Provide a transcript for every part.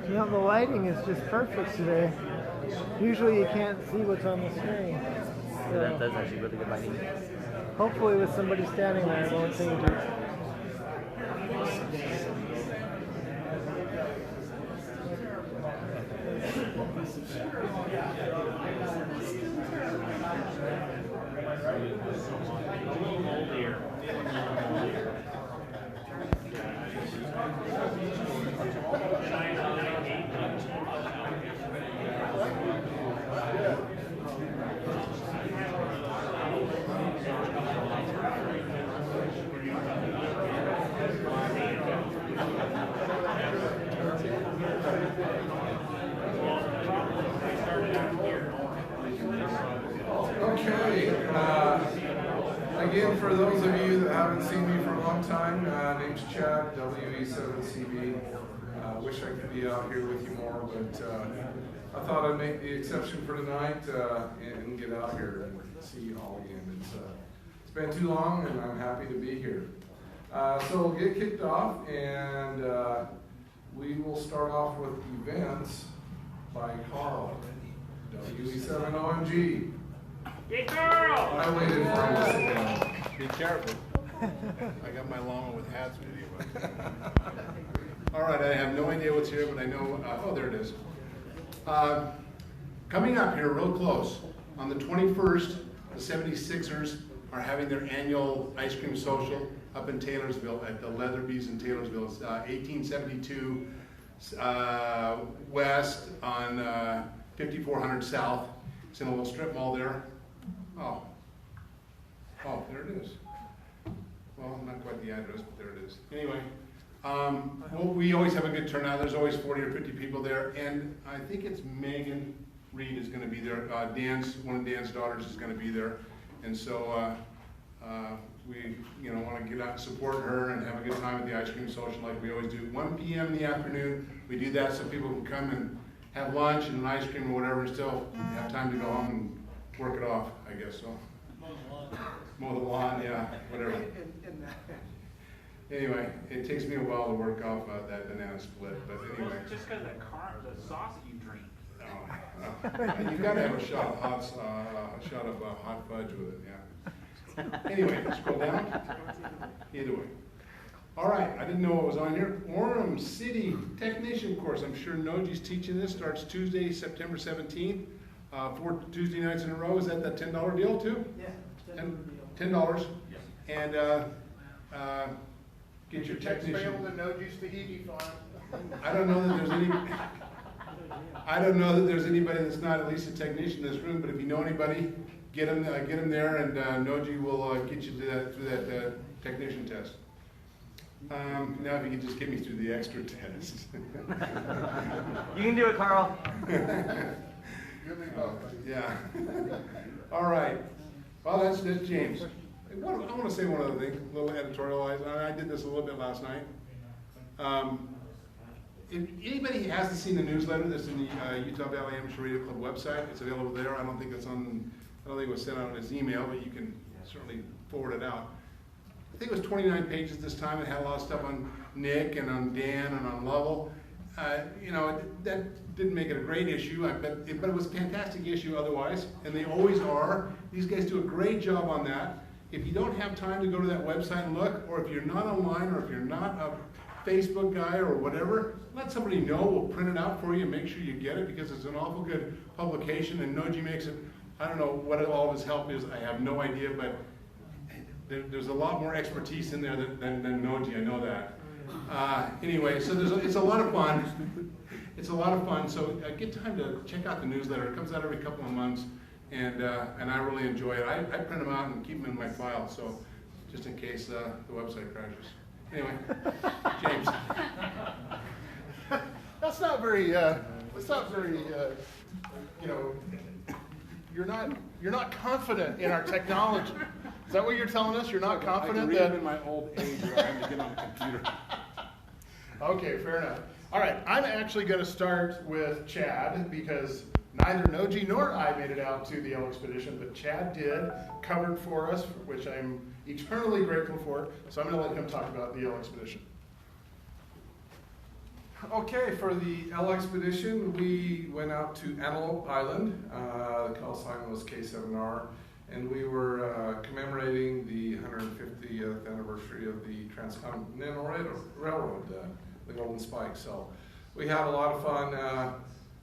You know, the lighting is just perfect today. Usually you can't see what's on the screen. So That's actually really good lighting. hopefully with somebody standing there it won't change it. Okay, again, for those of you that haven't seen me for a long time, name's Chad, WE7CB. Wish I could be out here with you more, but I thought I'd make the exception for tonight and get out here and see you all again. It's been too long, and I'm happy to be here. So we'll get kicked off, and we will start off with events by Carl, WE7OMG. Hey, Carl! I waited for him to sit down. Be careful. I got my llama with hats video. All right, I have no idea what's here, but I know, oh, there it is. Coming up here real close, on the 21st, the 76ers are having their annual ice cream social up in Taylorsville at the Leatherby's in Taylorsville. It's 1872 West on 5400 South. It's in a little strip mall there. Oh, there it is. Well, not quite the address, but there it is. Anyway, well, we always have a good turnout. There's always 40 or 50 people there, and I think it's Megan Reed is going to be there. One of Dan's daughters is going to be there, and so we, want to get out and support her and have a good time at the ice cream social like we always do. 1 p.m. in the afternoon, we do that so people can come and have lunch and an ice cream or whatever, and still have time to go home and work it off, I guess so. Mow the lawn, yeah, whatever. Anyway, it takes me a while to work off that banana split, but anyway. Just because the sauce that you drink. You gotta have a shot of hot fudge with it, yeah. Anyway, scroll down. Either way. All right, I didn't know what was on here. Orem City Technician course. I'm sure Noji's teaching this. Starts Tuesday, September 17th. 4 Tuesday nights in a row. Is that $10 deal too? Yeah, $10. And get your technician. I don't know that there's any. I don't know that there's anybody that's not at least a technician in this room. But if you know anybody, get them there, and Noji will get you through that technician test. Now if you could just get me through the extra test. You can do it, Carl. Yeah. All right. Well, that's James. I want to say one other thing, a little editorialize. I did this a little bit last night. If anybody hasn't seen the newsletter that's in the Utah Valley Amateur Radio Club website, it's available there. I don't think it was sent out as email, but you can certainly forward it out. I think it was 29 pages this time. It had a lot of stuff on Nick and on Dan and on Lovell. That didn't make it a great issue, but it was a fantastic issue otherwise, and they always are. These guys do a great job on that. If you don't have time to go to that website and look, or if you're not online, or if you're not a Facebook guy or whatever, let somebody know. We'll print it out for you and make sure you get it, because it's an awful good publication, and Noji makes it. I don't know what all of his help is. I have no idea, but there's a lot more expertise in there than Noji. I know that. Anyway, so it's a lot of fun. It's a lot of fun. So get time to check out the newsletter. It comes out every couple of months, and I really enjoy it. I print them out and keep them in my file, so just in case the website crashes. Anyway, James. That's not very. You're not confident in our technology. Is that what you're telling us? You're not confident I can read that them in my old age where I have to get on the computer. Okay, fair enough. All right, I'm actually going to start with Chad because Neither Noji nor I made it out to the Yellow Expedition, but Chad did, covered for us, which I'm eternally grateful for. So I'm going to let him talk about the Yellow Expedition. Okay, for the L Expedition, we went out to Antelope Island. The call sign was K7R, and we were commemorating the 150th anniversary of the Transcontinental Railroad, the Golden Spike. So we had a lot of fun.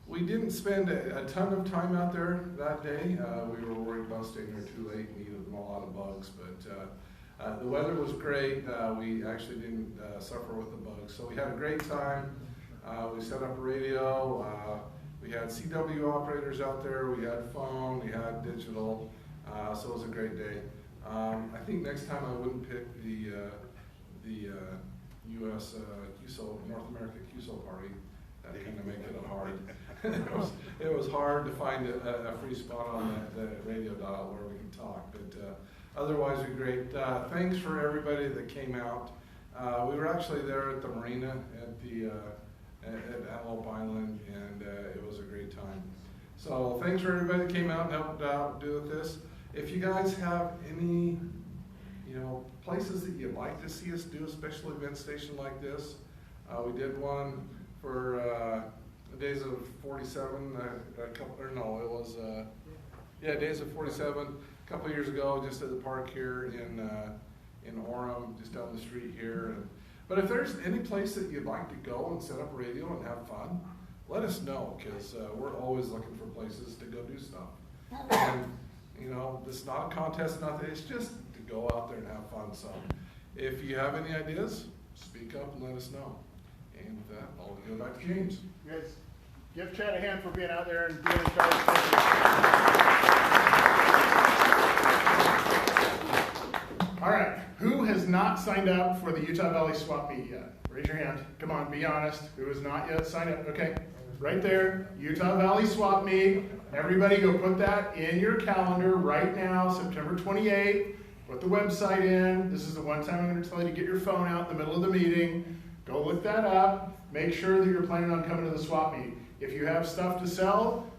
We didn't spend a ton of time out there that day. We were worried about staying there too late and eating a lot of bugs, but the weather was great. We actually didn't suffer with the bugs, so we had a great time. We set up a radio. We had CW operators out there. We had phone. We had digital. So it was a great day. I think next time I wouldn't pick the U.S. QSO, North America QSO party. That kind of make it hard. it was hard to find a free spot on the radio dial where we can talk. But otherwise, we're great. Thanks for everybody that came out. We were actually there at the marina at the at Antelope Island, and it was a great time. So thanks for everybody that came out and helped out do this. If you guys have any, places that you'd like to see us do a special event station like this, we did one for the Days of 47. Days of 47 a couple of years ago, just at the park here in Orem, just down the street here. But if there's any place that you'd like to go and set up a radio and have fun, let us know, because we're always looking for places to go do stuff. And, it's not a contest, nothing. It's just to go out there and have fun. So if you have any ideas, speak up and let us know. And with that, I'll go back to James. You guys, give Chad a hand for being out there and being in charge. All right, who has not signed up for the Utah Valley Swap Meet yet? Raise your hand. Come on, be honest. Who has not yet signed up? Okay, right there, Utah Valley Swap Meet. Everybody go put that in your calendar right now, September 28th. Put the website in. This is the one time I'm going to tell you to get your phone out in the middle of the meeting. Go look that up. Make sure that you're planning on coming to the swap meet. If you have stuff to sell,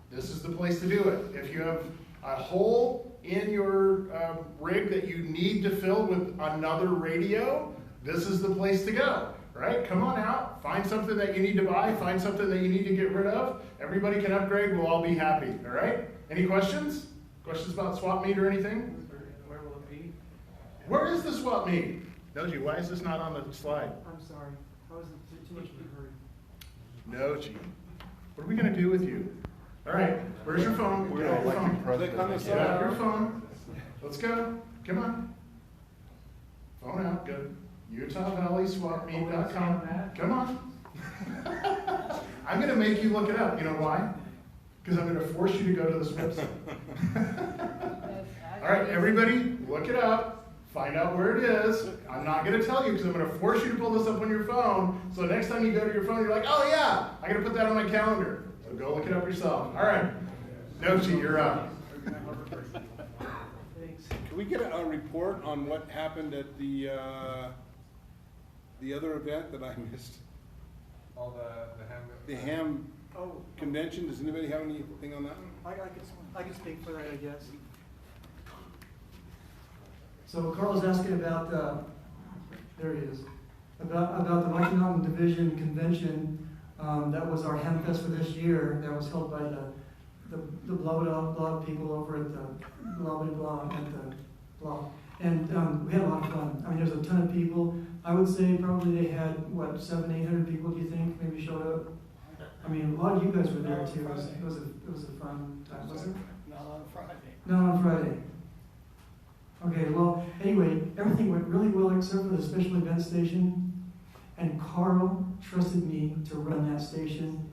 this is the place to do it. If you have a hole in your rig that you need to fill with another radio, this is the place to go, right? Come on out, find something that you need to buy, find something that you need to get rid of. Everybody can upgrade, we'll all be happy, all right? Any questions? Questions about swap meet or anything? Where will it be? Where is the swap meet? Noji, why is this not on the slide? I'm sorry. I was too much in a hurry. Noji, what are we going to do with you? All right, where's your phone? We're Get out your elected phone. president. Get out your phone. Let's go. Come on. Phone out. Good. UtahValleySwapMeet.com. Come on. I'm going to make you look it up. You know why? Because I'm going to force you to go to this website. All right, everybody, look it up. Find out where it is. I'm not going to tell you because I'm going to force you to pull this up on your phone. So next time you go to your phone, you're like, oh yeah, I got to put that on my calendar. So go look it up yourself. All right. Nochi, you're up. Can we get a report on what happened at the other event that I missed? All The ham convention. Does anybody have anything on that? I can speak for that, I guess. So Carl was asking about, there he is, about the Rocky Mountain Division Convention. That was our Ham Fest for this year. That was held by the blah blah blah people over at the blah blah blah at the blah. And we had a lot of fun. I mean, there's a ton of people. I would say probably they had, what, 700-800 people, do you think, maybe showed up? I mean, a lot of you guys were there too. It was a fun time, wasn't it? Not on Friday. Not on Friday. Okay, well, anyway, everything went really well except for the special event station. And Carl trusted me to run that station,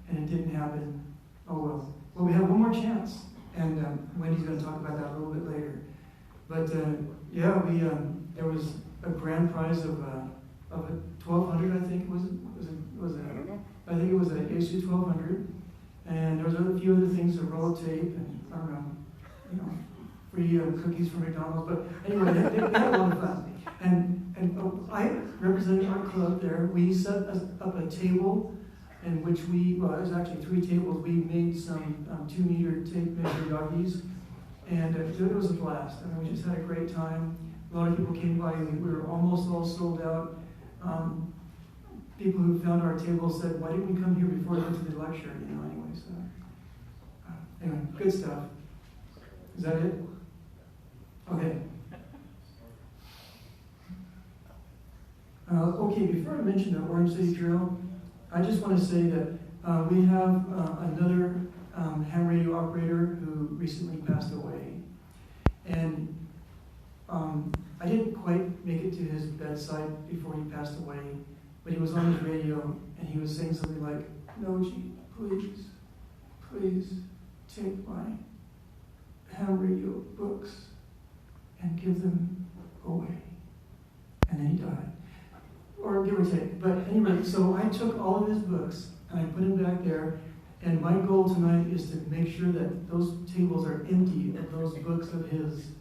and it didn't happen. Oh well. Well, we have one more chance, and Wendy's going to talk about that a little bit later. But yeah, we there was a grand prize of $1,200, I think. Was it? I don't know. I think it was an AC 1200, and there was a few other things, a roll of tape, and I don't know, free cookies from McDonald's. But anyway, they had a lot of fun. And I represented our club there. We set up a table in which well, it was actually 3 tables. We made some 2-meter tape measure doggies, and it was a blast. I mean, we just had a great time. A lot of people came by, and we were almost all sold out. People who found our table said, "Why didn't we come here before we went to the lecture?" You know, anyway. So anyway, good stuff. Is that it? Okay. Okay, before I mention the Orem City Drill, I just want to say that we have another ham radio operator who recently passed away. And I didn't quite make it to his bedside before he passed away, but he was on his radio and he was saying something like, "Noji, please take my ham radio books and give them away." And then he died. Or give or take. But anyway, so I took all of his books and I put them back there. And my goal tonight is to make sure that those tables are empty of those books of his.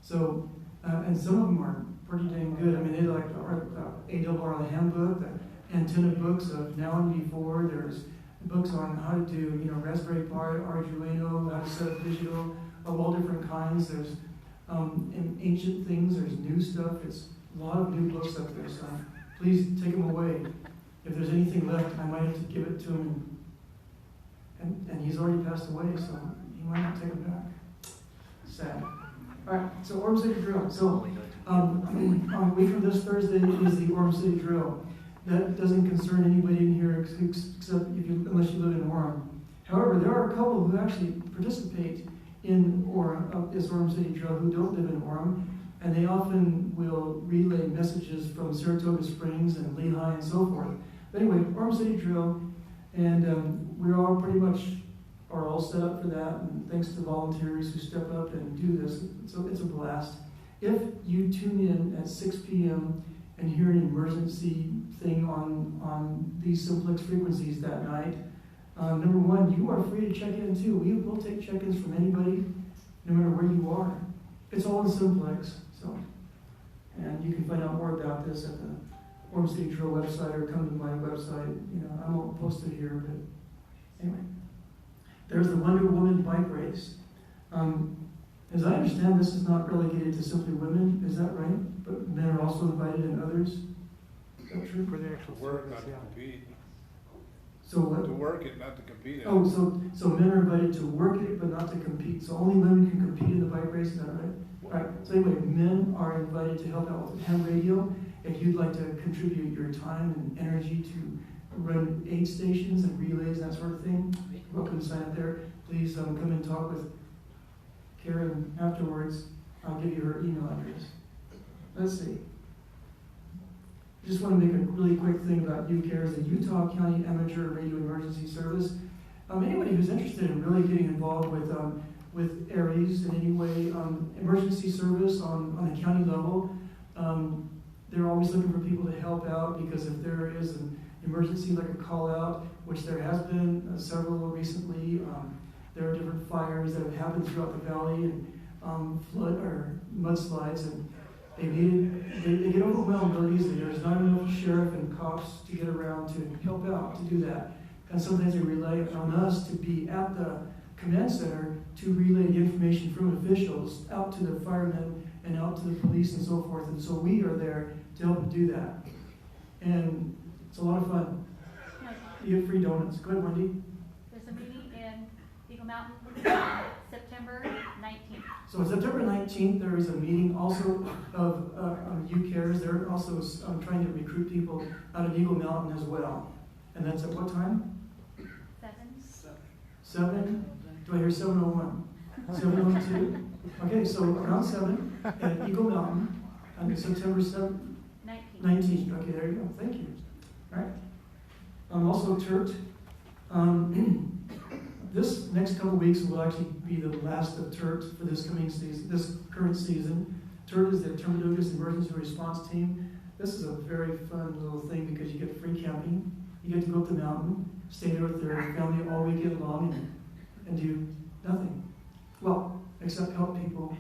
So, and some of them are pretty dang good. I mean, they like the AWR, the handbook, the antenna books of now and before. There's books on how to do, Raspberry Pi, Arduino, how to set up digital of all different kinds. There's ancient things. There's new stuff. It's a lot of new books up there. So please take them away. If there's anything left, I might have to give it to him. And he's already passed away, so he might not take them back. Sad. All right, so Orem City Drill. So a week from this Thursday is the Orem City Drill. That doesn't concern anybody in here except unless you live in Orem. However, there are a couple who actually participate in this Orem City Drill who don't live in Orem, and they often will relay messages from Saratoga Springs and Lehigh and so forth. But anyway, Orem City Drill, and we're all pretty much are all set up for that, and thanks to volunteers who step up and do this. So it's a blast. If you tune in at 6 p.m. and hear an emergency thing on these simplex frequencies that night, number one, you are free to check in too. We will take check-ins from anybody, no matter where you are. It's all in simplex. So, and you can find out more about this at the Orem City Drill website or come to my website. I won't post it here, but anyway. There's the Wonder Woman bike race. As I understand, this is not relegated to simply women. Is that right? But men are also invited and others. Is that true? For the actual Work, not service, to yeah. compete. So what? To work it, not to compete in it. Oh, so men are invited to work it, but not to compete. So only women can compete in the bike race. Is that right? All right. So anyway, men are invited to help out with ham radio. If you'd like to contribute your time and energy to run aid stations and relays, that sort of thing, welcome to sign up there. Please come and talk with Karen afterwards. I'll give you her email address. Let's see. Just want to make a really quick thing about UCARES, the Utah County Amateur Radio Emergency Service. Anybody who's interested in really getting involved with ARES in any way, emergency service on the county level, they're always looking for people to help out, because if there is an emergency like a call out, which there has been several recently, there are different fires that have happened throughout the valley and flood or mudslides, and they get overwhelmed really easily. There's not enough sheriff and cops to get around to help out to do that. And sometimes they rely on us to be at the command center to relay the information from officials out to the firemen and out to the police and so forth. And so we are there to help them do that. And it's a lot of fun. You get free donuts. Go ahead, Wendy. There's a meeting in Eagle Mountain September 19th. So on September 19th, there is a meeting also of UCARES. They're also trying to recruit people out of Eagle Mountain as well. And that's at what time? 7? Do I hear 7:01? 7:02? Okay, so around 7 at Eagle Mountain on September 19th. Okay, there you go. Thank you. All right. Also, TERT. This next couple weeks will actually be the last of TERT for this coming season, this current season. TERT is the Termadogus Emergency Response Team. This is a very fun little thing because you get free camping. You get to go up the mountain, stay there with your family all weekend long, and do nothing. Well, except help people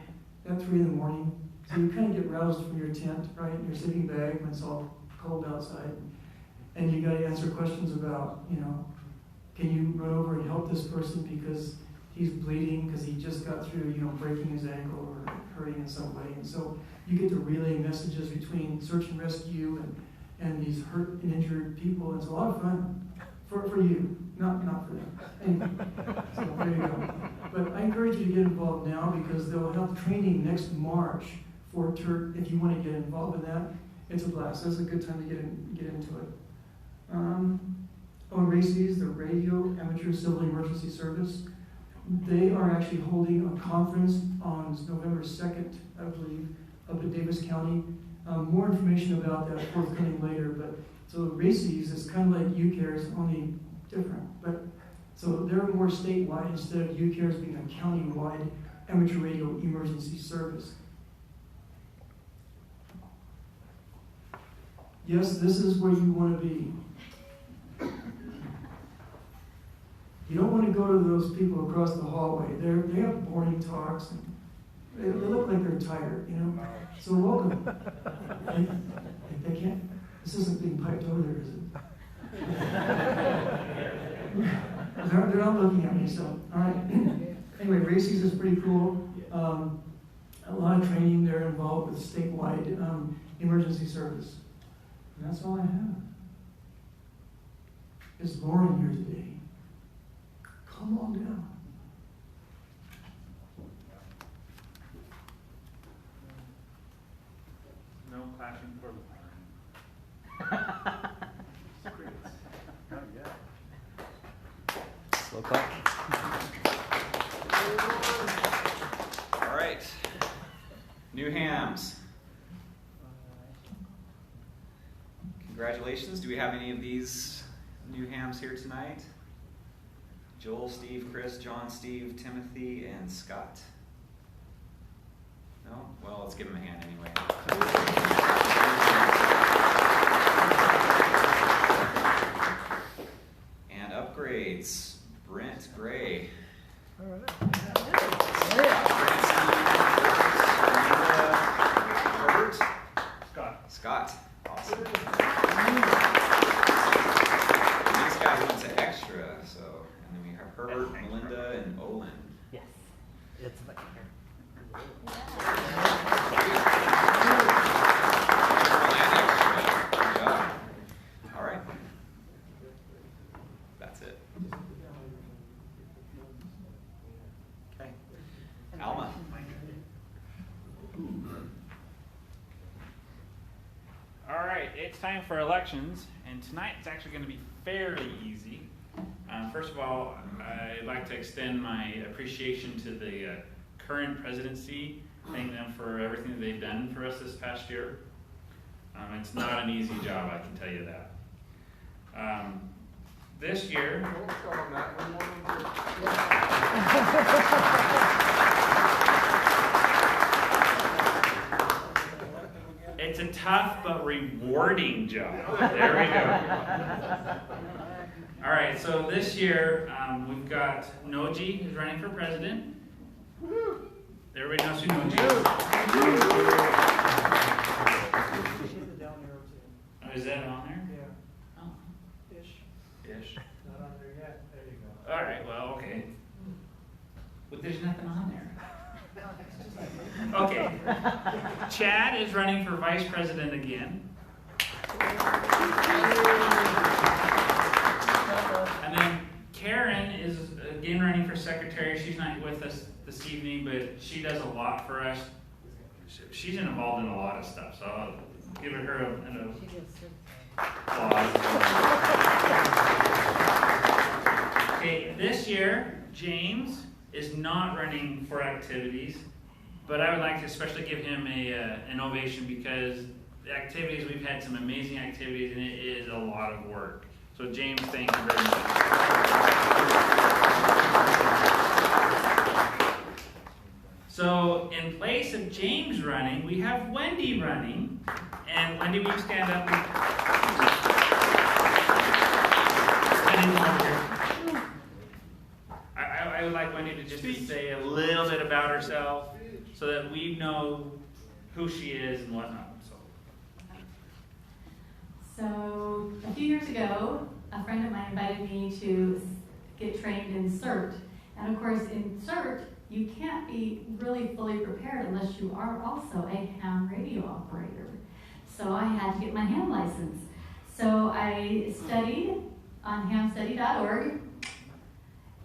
at 3 in the morning. So you kind of get roused from your tent, right, in your sleeping bag when it's all cold outside. and you gotta answer questions about, you know, can you run over and help this person because he's bleeding, because he just got through, you know, breaking his ankle or hurting in some way. And so you get to relay messages between search and rescue and these hurt and injured people. It's a lot of fun for you, not for them. Anyway, so there you go. But I encourage you to get involved now because they'll have training next March for TURT if you want to get involved in that. It's a blast. That's a good time to get into it. RACES, the Radio Amateur Civil Emergency Service, they are actually holding a conference on November 2nd, I believe, up in Davis County. More information about that forthcoming later, but so RACES is kind of like UCARES, only different. But so they're more statewide instead of UCARES being a county-wide amateur radio emergency service. Yes, this is where you want to be. You don't want to go to those people across the hallway. They have boring talks, and they look like they're tired, you know. So welcome. They can't. This isn't being piped over there, is it? They're not looking at me. So all right. Anyway, RACES is pretty cool. A lot of training. They're involved with statewide emergency service. And that's all I have. Is Lauren here today? Come on down. No clapping for Lauren. Slow clap. All right. New hams. Congratulations. Do we have any of these new hams here tonight? Joel, Steve, Chris, John, Steve, Timothy, and Scott. No? Well, let's give them a hand anyway. And upgrades. Brent Gray. All right. Herbert. Scott. Awesome. These guys went to extra, so, and then we have Herbert, Melinda, and Olin. Yes. It's like Good job. All right. That's it. Okay. Alma. All right, it's time for elections, and tonight it's actually going to be fairly easy. First of all, I'd like to extend my appreciation to the current presidency, thank them for everything that they've done for us this past year. It's not an easy job, I can tell you that. This year, Don't tell them that. We want them it's a tough but rewarding job. There we go. All right, so this year we've got Noji who's running for president. Everybody knows who Noji is. Oh, is that on there? Yeah. Oh. Ish. Ish. Not on there yet. There you go. All right, well, okay. But there's nothing on there. Okay. Chad is running for vice president again. And then Karen is again running for secretary. She's not with us this evening, but she does a lot for us. She's involved in a lot of stuff, so I'll give her an applause. Okay, this year, James is not running for activities, but I would like to especially give him an ovation because the activities, we've had some amazing activities and it is a lot of work. So James, thank you very much. So in place of James running, we have Wendy running. And Wendy, will you stand up? I would like Wendy to just say a little bit about herself so that we know who she is and whatnot. So a few years ago, a friend of mine invited me to get trained in CERT. And of course, in CERT, you can't be really fully prepared unless you are also a ham radio operator. So I had to get my ham license. So I studied on hamstudy.org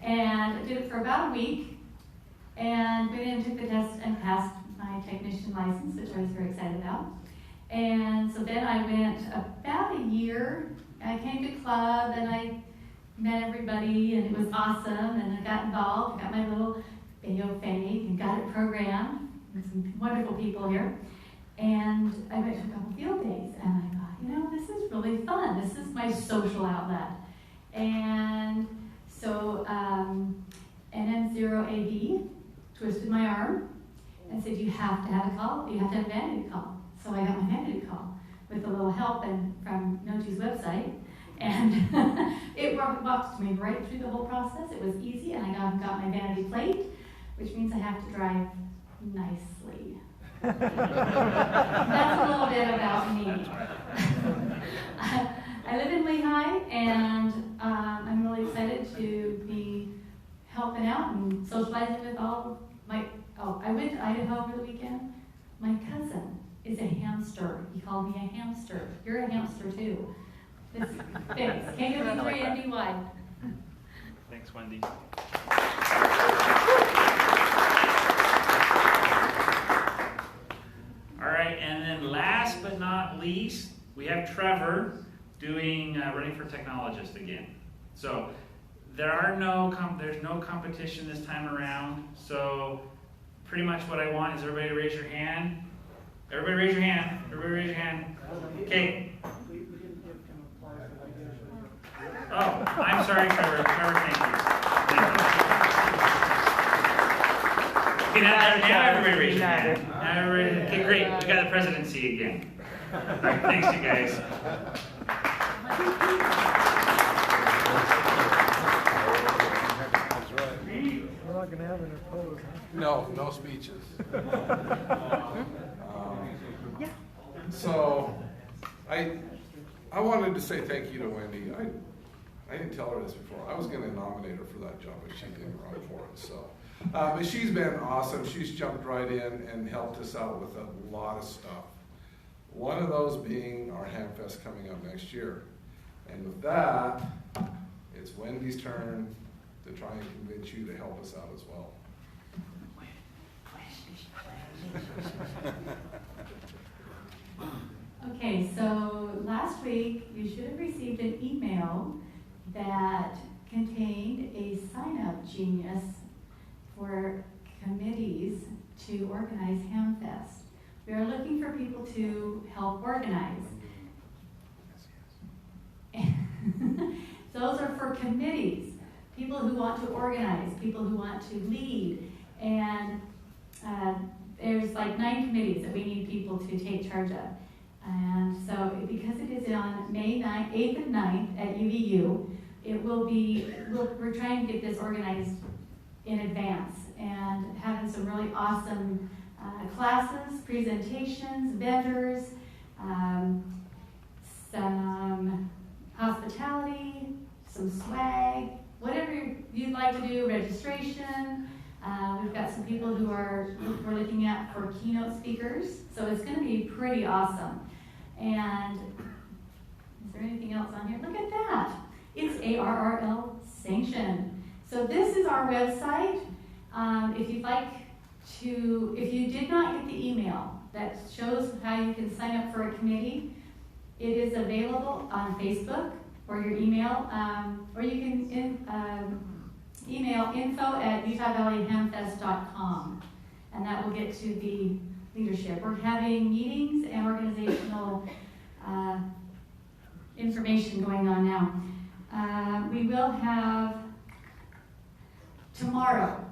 and did it for about a week, and went in, took the test, and passed my technician license, which I was very excited about. And so then I went about a year. I came to club, and I met everybody, and it was awesome, and I got involved, got my little video fake, and got it programmed with some wonderful people here. And I went to a couple field days, and I thought, you know, this is really fun. This is my social outlet. And so NM0AB twisted my arm and said, you have to have a call, you have to have a vanity call. So I got my vanity call with a little help from Nochi's website. And it walked me right through the whole process. It was easy, and I got my vanity plate, which means I have to drive nicely. That's a little bit about me. I live in Lehigh, and I'm really excited to be helping out and socializing with all my. Oh, I went to Idaho over the weekend. My cousin is a hamster. He called me a hamster. You're a hamster too. Thanks. KW3NDY. Thanks, Wendy. All right, and then last but not least, we have Trevor doing running for technologist again. So there's no competition this time around. So pretty much what I want is everybody to raise your hand. Everybody raise your hand. Everybody raise your hand. Okay. Oh, I'm sorry, Trevor. Trevor, thank you. Okay, now everybody raise your hand. Okay, great. We got the presidency again. All right, thanks, you guys. We're not going to have an pose, huh? No speeches. So, I wanted to say thank you to Wendy. I didn't tell her this before. I was going to nominate her for that job, but she didn't run for it. So, but she's been awesome. She's jumped right in and helped us out with a lot of stuff. One of those being our Hamfest coming up next year. And with that, it's Wendy's turn to try and convince you to help us out as well. Okay, so last week you should have received an email that contained a sign-up genius for committees to organize Hamfest. We are looking for people to help organize. Those are for committees, people who want to organize, people who want to lead, and there's like 9 committees that we need people to take charge of. And so because it is on May 8th and 9th at UVU, it will be, we're trying to get this organized in advance and having some really awesome classes, presentations, vendors, some hospitality, some swag, whatever you'd like to do, registration. We've got some people who we're looking at for keynote speakers, so it's going to be pretty awesome. And is there anything else on here? Look at that. It's ARRL sanctioned. So this is our website. If you did not get the email that shows how you can sign up for a committee, it is available on Facebook or your email, or you can email info@utahvalleyhamfest.com, and that will get to the leadership. We're having meetings and organizational information going on now. We will have tomorrow.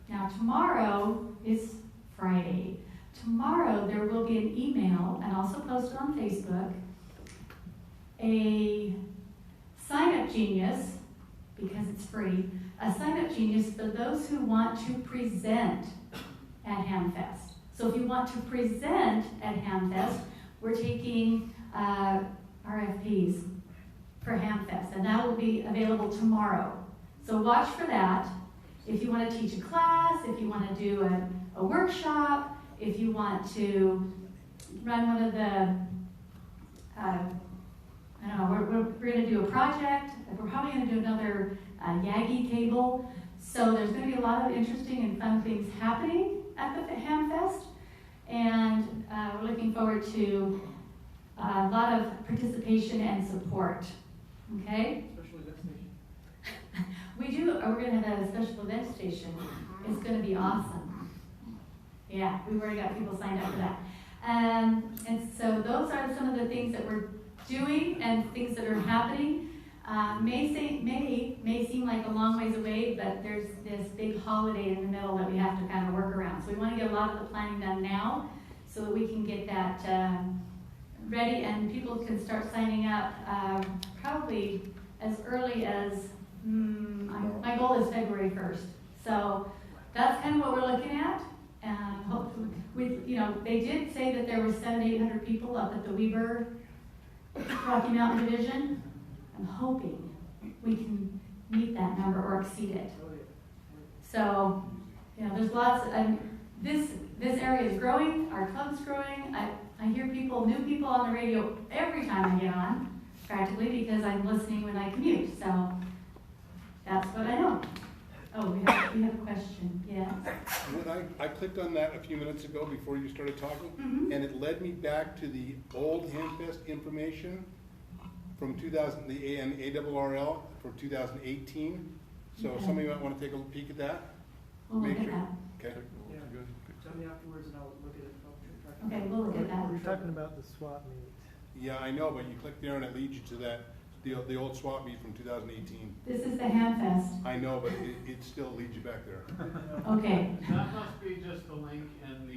Now tomorrow is Friday. Tomorrow there will be an email, and also posted on Facebook, a sign-up genius, because it's free, a sign-up genius for those who want to present at Hamfest. So if you want to present at Hamfest, we're taking RFPs for HamFest, and that will be available tomorrow. So watch for that. If you want to teach a class, if you want to do a workshop, if you want to run one of the, I don't know, we're going to do a project. We're probably going to do another Yagi cable. So there's going to be a lot of interesting and fun things happening at the HamFest. And we're looking forward to a lot of participation and support. Okay? Special event station. We do, we're going to have a special event station. It's going to be awesome. Yeah, we've already got people signed up for that. And so those are some of the things that we're doing and things that are happening. May seem like a long ways away, but there's this big holiday in the middle that we have to kind of work around. So we want to get a lot of the planning done now so that we can get that ready and people can start signing up probably as early as, my goal is February 1st. So that's kind of what we're looking at. And hopefully, they did say that there were 700 to 800 people up at the UVARC Rocky Mountain Division. I'm hoping we can meet that number or exceed it. So, there's lots. This area is growing. Our club's growing. I hear new people on the radio every time I get on, practically, because I'm listening when I commute. So that's what I know. Oh, we have a question. Yes. I clicked on that a few minutes ago before you started talking, Mm-hmm. and it led me back to the old HamFest information from 2000, the ARRL from 2018. So Okay. somebody might want to take a peek at that. We'll look Make at sure. that. Okay. Yeah. Tell me afterwards and I'll look at it. Okay, we'll look at that. You're talking about the swap meet. Yeah, I know, but you click there and it leads you to that the old swap meet from 2018. This is the HamFest. I know, but it still leads you back there. Okay. That must be just the link in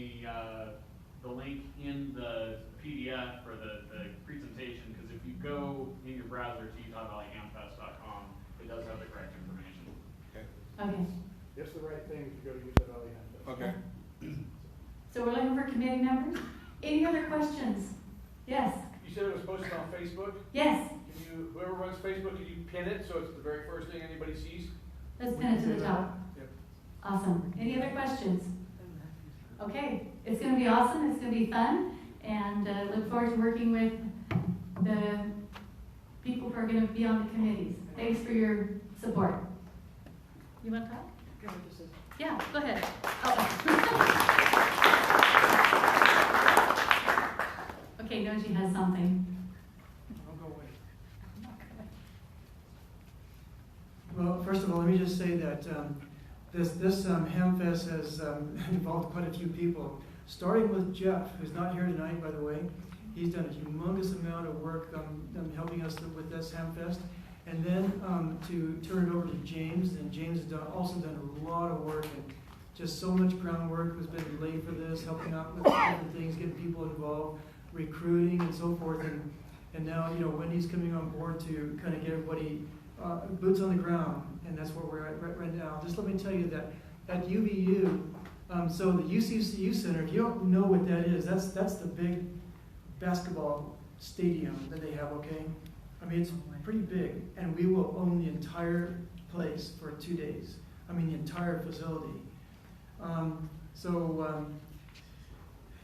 the PDF for the presentation, because if you go in your browser to UtahValleyHamFest.com, it does have the correct information. Okay. It's the right thing if you go to Utah Valley HamFest. Okay. So we're looking for committee members. Any other questions? Yes. You said it was posted on Facebook? Yes. Whoever runs Facebook, can you pin it so it's the very first thing anybody sees? Let's pin it to the top. Yep. Awesome. Any other questions? Okay. It's going to be awesome. It's going to be fun. And look forward to working with the people who are going to be on the committees. Thanks for your support. You want to talk? Yeah, go ahead. Okay, Noji has something. Well, first of all, let me just say that this HamFest has involved quite a few people, starting with Jeff, who's not here tonight, by the way. He's done a humongous amount of work helping us with this HamFest. And then to turn it over to James, and James has also done a lot of work, and just so much groundwork has been laid for this, helping out with different things, getting people involved, recruiting and so forth. And now, Wendy's coming on board to kind of get everybody boots on the ground, and that's where we're at right now. Just let me tell you that at UVU, so the UCCU Center, if you don't know what that is, that's the big basketball stadium that they have, okay? I mean, it's pretty big, and we will own the entire place for 2 days. I mean, the entire facility.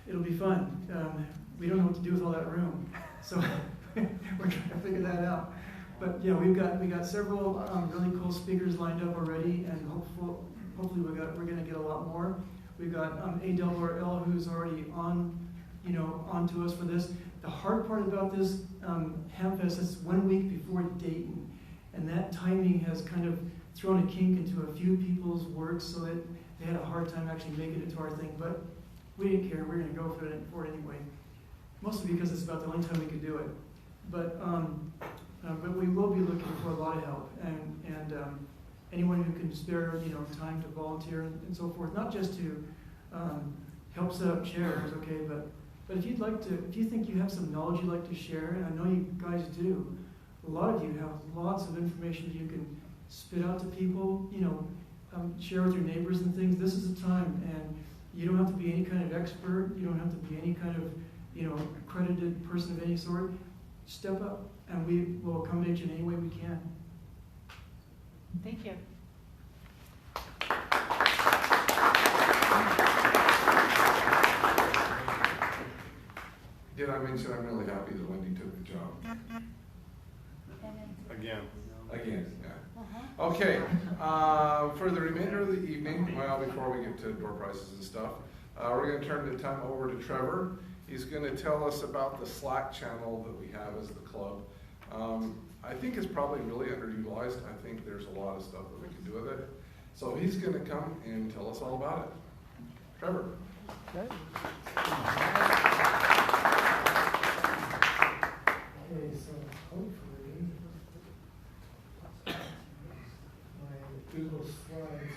It'll be fun. We don't know what to do with all that room, so we're trying to figure that out. But yeah, we got several really cool speakers lined up already, and hopefully we're going to get a lot more. We've got ARRL who's already on to us for this. The hard part about this HamFest is 1 week before Dayton, and that timing has kind of thrown a kink into a few people's work, so that they had a hard time actually making it to our thing. But we didn't care; we're going to go for it anyway. Mostly because it's about the only time we could do it. But we will be looking for a lot of help, and anyone who can spare time to volunteer and so forth, not just to help set up chairs, okay, but if you think you have some knowledge you'd like to share, and I know you guys do, a lot of you have lots of information you can spit out to people, share with your neighbors and things. This is a time, and you don't have to be any kind of expert, you don't have to be any kind of accredited person of any sort. step up, and we will accommodate you in any way we can. Thank you. Did I mention I'm really happy that Wendy took the job? Again. Again, yeah. Okay, for the remainder of the evening, well, before we get to door prices and stuff, we're going to turn the time over to Trevor. He's going to tell us about the Slack channel that we have as the club. I think it's probably really underutilized. I think there's a lot of stuff that we can do with it. So he's going to come and tell us all about it. Trevor. Okay. Okay, so hopefully my Google Slides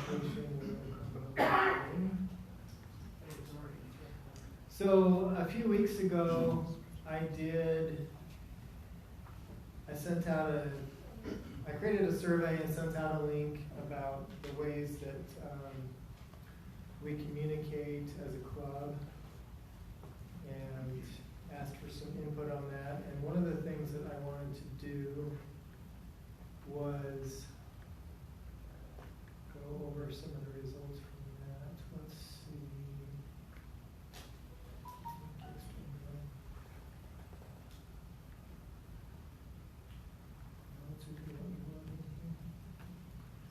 presentation will come. So a few weeks ago, I created a survey and sent out a link about the ways that we communicate as a club, and asked for some input on that. And one of the things that I wanted to do was go over some of the results from that. Let's see.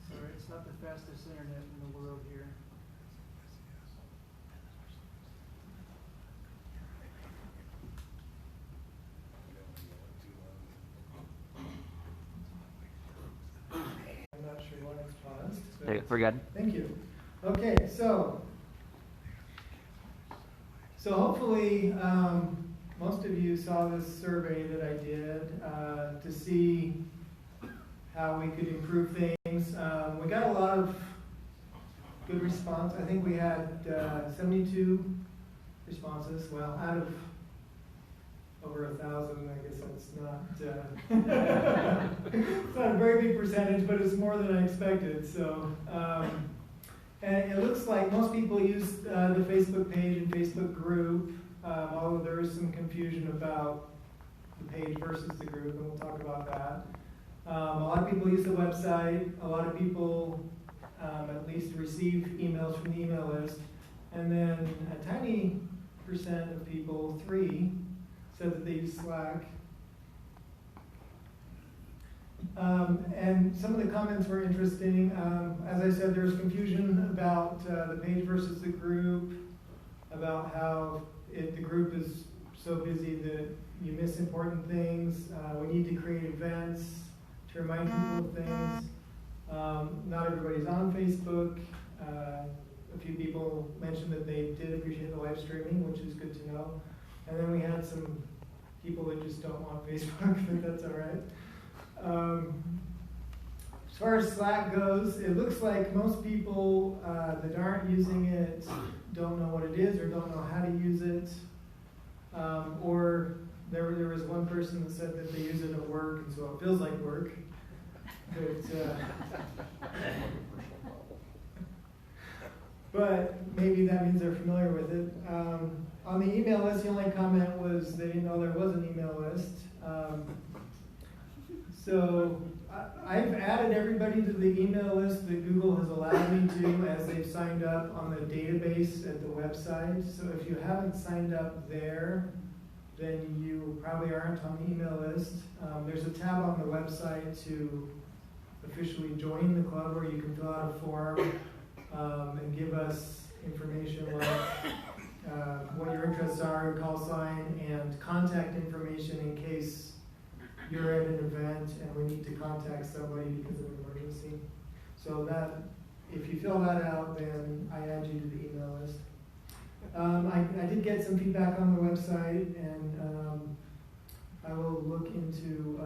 Sorry, it's not the fastest internet in the world here. I'm not sure why it's paused. Hey, we're good. Thank you. Okay, so hopefully most of you saw this survey that I did to see how we could improve things. We got a lot of good response. I think we had 72 responses. Well, out of over 1,000, I guess that's not it's not a very big percentage, but it's more than I expected. So, and it looks like most people use the Facebook page and Facebook group, although there is some confusion about the page versus the group, and we'll talk about that. A lot of people use the website. A lot of people at least receive emails from the email list. And then a tiny percent of people, 3, said that they use Slack. And some of the comments were interesting. As I said, there's confusion about the page versus the group, about how the group is so busy that you miss important things. We need to create events to remind people of things. Not everybody's on Facebook. A few people mentioned that they did appreciate the live streaming, which is good to know. And then we had some people that just don't want Facebook, but that's all right. As far as Slack goes, it looks like most people that aren't using it don't know what it is or don't know how to use it. Or there was one person that said that they use it at work, and so it feels like work. But maybe that means they're familiar with it. On the email list, the only comment was they didn't know there was an email list. So I've added everybody to the email list that Google has allowed me to as they've signed up on the database at the website. So if you haven't signed up there, then you probably aren't on the email list. There's a tab on the website to officially join the club where you can fill out a form and give us information like what your interests are, call sign, and contact information in case you're at an event and we need to contact somebody because of an emergency. So that, if you fill that out, then I add you to the email list. I did get some feedback on the website, and I will look into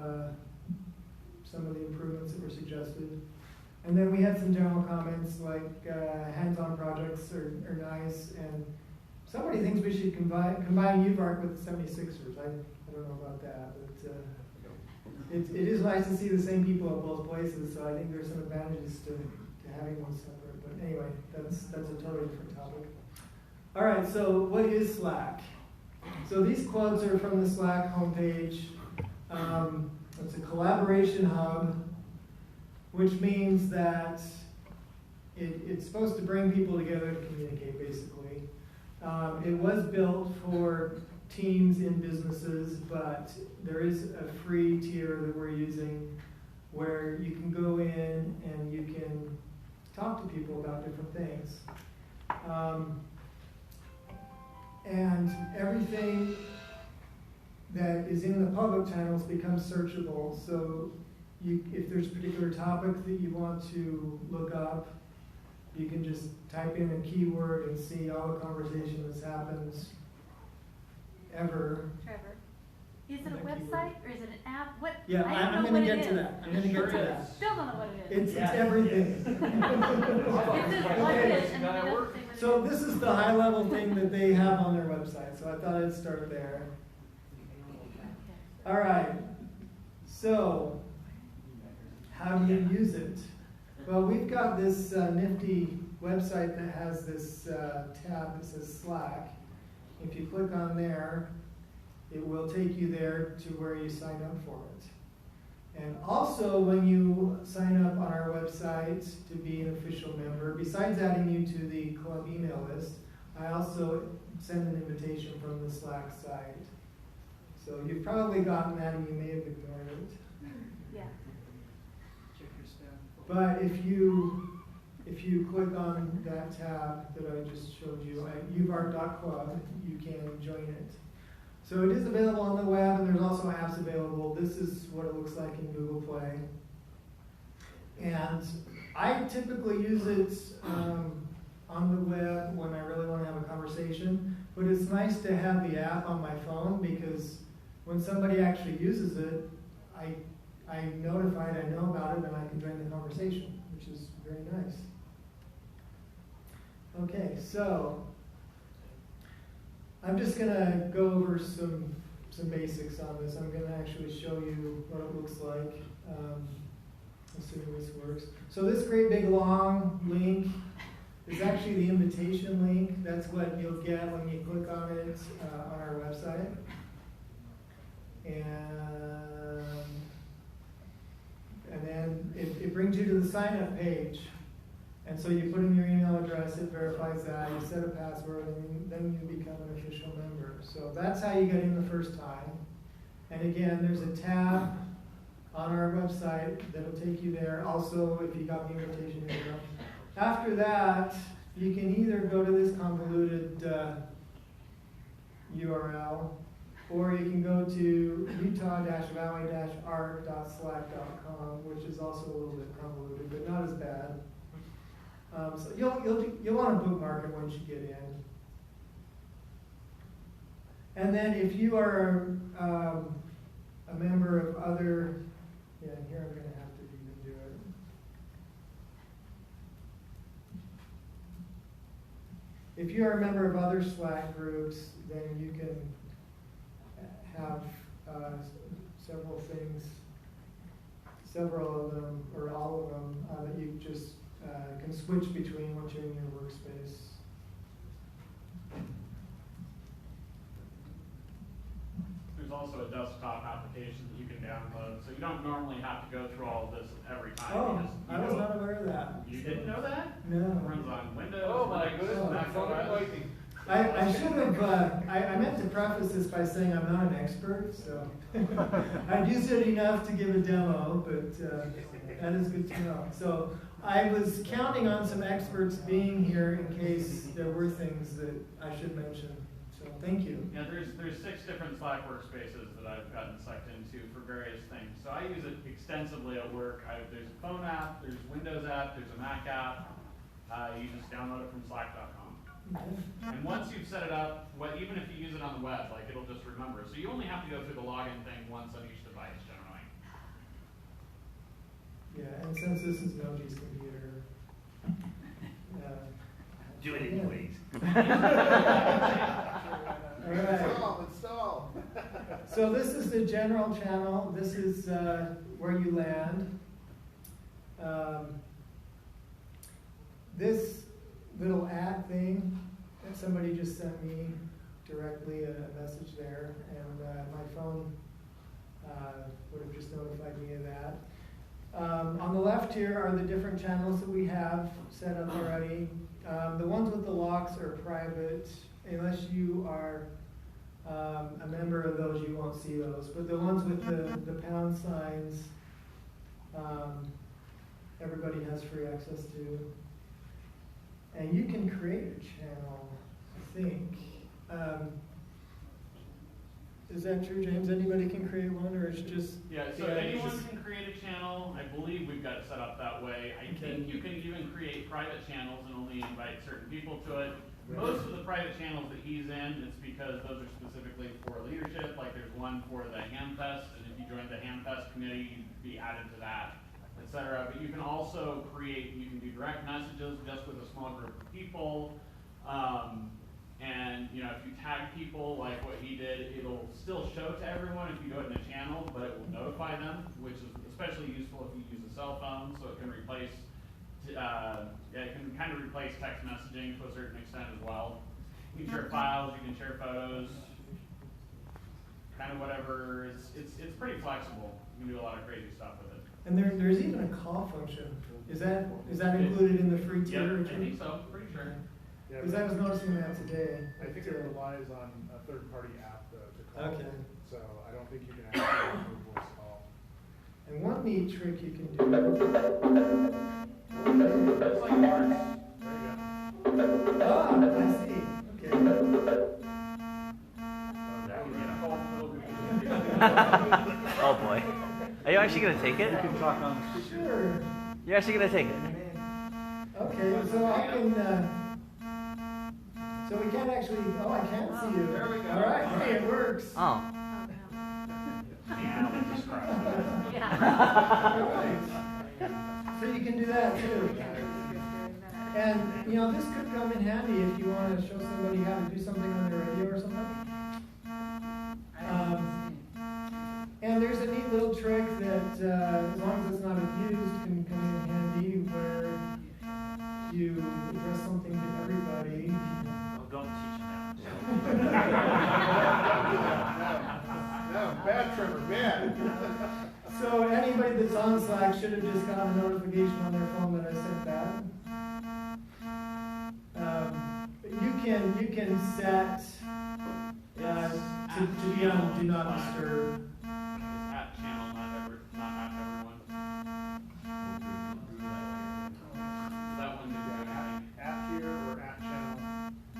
some of the improvements that were suggested. And then we had some general comments like hands-on projects are nice, and somebody thinks we should combine UVARC with the 76ers. I don't know about that, but it is nice to see the same people at both places, so I think there's some advantages to having one separate. But anyway, that's a totally different topic. All right, so what is Slack? So these quotes are from the Slack homepage. It's a collaboration hub, which means that it's supposed to bring people together to communicate, basically. It was built for teams in businesses, but there is a free tier that we're using where you can go in and you can talk to people about different things. And everything that is in the public channels becomes searchable. So if there's a particular topic that you want to look up, you can just type in a keyword and see all the conversation that's happened ever. Trevor, is it a That website or is it an app? What? Yeah, I don't I'm know going what to it get to is. that. I'm going to get to that. Still don't know what it is. It's everything. It says what it is, and then it doesn't say what it So is. this is the high level thing that they have on their website. So I thought I'd start there. All right. So how do you use it? Well, we've got this nifty website that has this tab that says Slack. If you click on there, it will take you there to where you sign up for it. And also, when you sign up on our website to be an official member, besides adding you to the club email list, I also send an invitation from the Slack site. So you've probably gotten that and you may have ignored it. Yeah. But if you click on that tab that I just showed you at UVARC.club, you can join it. So it is available on the web, and there's also apps available. This is what it looks like in Google Play. And I typically use it on the web when I really want to have a conversation, but it's nice to have the app on my phone because when somebody actually uses it, I'm notified, I know about it, and I can join the conversation, which is very nice. Okay, so I'm just going to go over some basics on this. I'm going to actually show you what it looks like, assuming this works. So this great big long link is actually the invitation link. That's what you'll get when you click on it on our website. And then it brings you to the sign-up page. And so you put in your email address, it verifies that, you set a password, and then you become an official member. So that's how you get in the first time. And again, there's a tab on our website that'll take you there. Also, if you got the invitation email. After that, you can either go to this convoluted URL, or you can go to utah-valley-arc.slack.com, which is also a little bit convoluted, but not as bad. So you'll want to bookmark it once you get in. And then if you are a member of other, here I'm going to have to even do it. If you are a member of other Slack groups, then you can have several things, several of them, or all of them, that you just can switch between once you're in your workspace. There's also a desktop application that you can download, so you don't normally have to go through all of this every time. Oh, I was not aware of that. You didn't know that? No. It runs on Windows. Oh my Linux, goodness, Mac that's OS. lightning. I should have, I meant to preface this by saying I'm not an expert, so I've used it enough to give a demo, but that is good to know. So I was counting on some experts being here in case there were things that I should mention. So thank you. Yeah, there's 6 different Slack workspaces that I've gotten sucked into for various things. So I use it extensively at work. There's a phone app, there's a Windows app, there's a Mac app. You just download it from slack.com. And once you've set it up, even if you use it on the web, like it'll just remember. So you only have to go through the login thing once on each device generally. Yeah, and since this is Noji's computer, do it anyways. All right. Install. So this is the general channel. This is where you land. This little ad thing that somebody just sent me directly, a message here are the different channels that we have set up already. The ones with the locks are private. Unless you are a member of those, you won't see those. But the ones with the pound signs, everybody has free access to. And you can create a channel, I think. Is that true, James? Anybody can create one, or it's just... Yeah, so anyone can create a channel. I believe we've got it set up that way. I think you can even create private channels and only invite certain people to it. Most of the private channels that he's in, it's because those are specifically for leadership. Like there's one for the Hamfest, and if you join the Hamfest committee, you'd be added to that, etc. But you can also you can do direct messages just with a small group of people. And if you tag people like what he did, it'll still show to everyone if you do it in a channel, but it will notify them, which is especially useful if you use a cell phone, so it can replace, it can kind of replace text messaging to a certain extent as well. You can share files, you can share photos, kind of whatever. It's pretty flexible. You can do a lot of crazy stuff with it. And there's even a call function. Is that included in the free tier? Yep, I think so. Pretty sure. Because I was noticing that today. I think it relies on a third-party app to call. Okay. So I don't think you can actually do a voice call. And one neat trick you can do. It's like ours. There you I see. Okay. Oh boy. Are you actually going to take it? You can talk on. Sure. You're actually going to take it? Okay, so I can, so we can't actually, I can't see you. There we go. All right, hey, it works. Oh. Yeah, just cross. All right. So you can do that too. And, this could come in handy if you want to show somebody how to do something on the radio or something. And there's a neat little trick that, as long as it's not abused, can come in handy where you address something to everybody. Well, don't teach them No, bad, Trevor, bad. So anybody that's on Slack should have just gotten a notification on their phone that I sent that. You can set to be on Do Not Disturb. It's at channel, not everyone. That one did At here or at channel? I